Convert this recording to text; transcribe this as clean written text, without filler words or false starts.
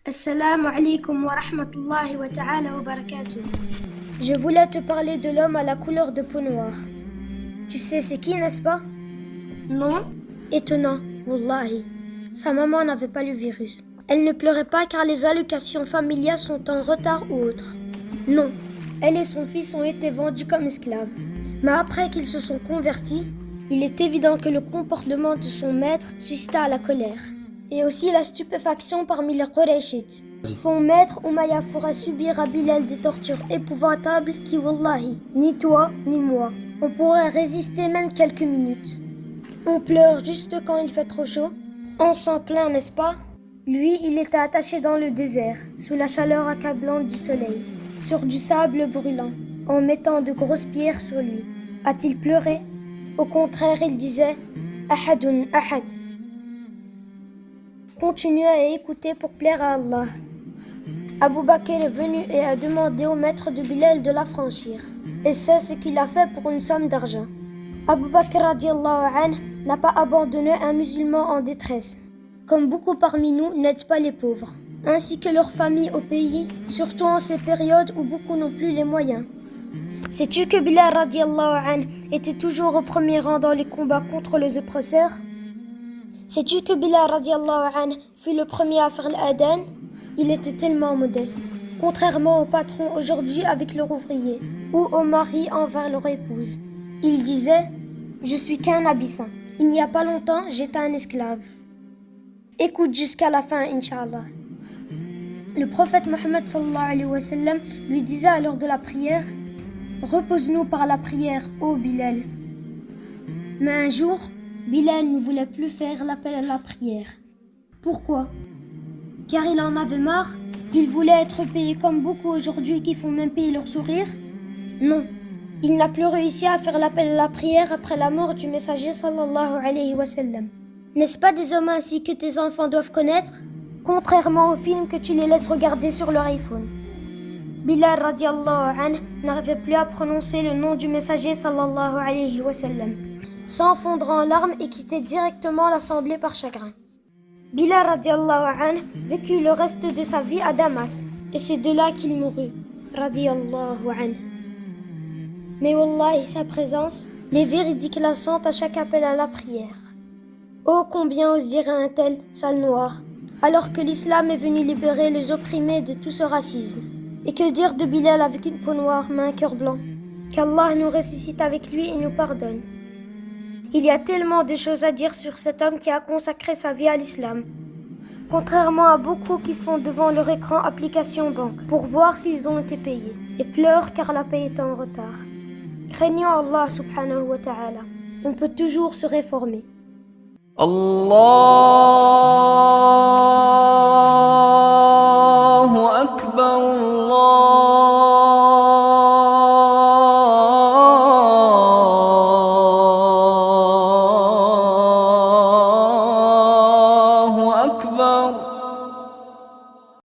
Assalamu alaikum wa rahmatullahi wa ta'ala wa barakatuh. Je voulais te parler de l'homme à la couleur de peau noire. Tu sais c'est qui, n'est-ce pas? Non. Étonnant, wallahi. Sa maman n'avait pas le virus. Elle ne pleurait pas car les allocations familiales sont en retard ou autre. Non, elle et son fils ont été vendus comme esclaves. Mais après qu'ils se sont convertis, il est évident que le comportement de son maître suscita la colère. Et aussi la stupéfaction parmi les Qurayshites. Son maître Umayya fera subir à Bilal des tortures épouvantables qui, wallahi, ni toi ni moi, on pourrait résister même quelques minutes. On pleure juste quand il fait trop chaud. On s'en plaint, n'est-ce pas? Lui, il était attaché dans le désert, sous la chaleur accablante du soleil, sur du sable brûlant, en mettant de grosses pierres sur lui. A-t-il pleuré? Au contraire, il disait « Ahadun ahad ». Continue à écouter pour plaire à Allah. Abu Bakr est venu et a demandé au maître de Bilal de l'affranchir. Et c'est ce qu'il a fait pour une somme d'argent. Abu Bakr radiallahu anhu n'a pas abandonné un musulman en détresse. Comme beaucoup parmi nous n'aident pas les pauvres, ainsi que leurs familles au pays, surtout en ces périodes où beaucoup n'ont plus les moyens. Sais-tu que Bilal radiallahu anhu était toujours au premier rang dans les combats contre les oppresseurs? Sais-tu que Bilal radiallahu anhu fut le premier à faire l'adhan? Il était tellement modeste, contrairement aux patrons aujourd'hui avec leurs ouvriers, ou aux maris envers leur épouse. Il disait « Je suis qu'un abyssin. Il n'y a pas longtemps, j'étais un esclave. » Écoute jusqu'à la fin, Inch'Allah. Le prophète Mohammed sallallahu alayhi wa sallam lui disait à l'heure de la prière « Repose-nous par la prière, ô Bilal. » Mais un jour, Bilal ne voulait plus faire l'appel à la prière. Pourquoi? Car il en avait marre? Il voulait être payé comme beaucoup aujourd'hui qui font même payer leur sourire? Non, il n'a plus réussi à faire l'appel à la prière après la mort du messager sallallahu alayhi wa sallam. N'est-ce pas des hommes ainsi que tes enfants doivent connaître? Contrairement aux films que tu les laisses regarder sur leur iPhone. Bilal radiallahu anhu n'arrivait plus à prononcer le nom du messager sallallahu alayhi wa sallam, sans fondre en larmes et quitter directement l'assemblée par chagrin. Bilal radiallahu anhu vécut le reste de sa vie à Damas, et c'est de là qu'il mourut, radiallahu anhu. Mais wallahi, sa présence, les véridiques la sentent à chaque appel à la prière. Oh, combien ose dire un tel sale noir, alors que l'islam est venu libérer les opprimés de tout ce racisme. Et que dire de Bilal avec une peau noire mais un cœur blanc? Qu'Allah nous ressuscite avec lui et nous pardonne. Il y a tellement de choses à dire sur cet homme qui a consacré sa vie à l'islam. Contrairement à beaucoup qui sont devant leur écran application banque pour voir s'ils ont été payés et pleurent car la paye est en retard. Craignons Allah subhanahu wa ta'ala. On peut toujours se réformer. Allah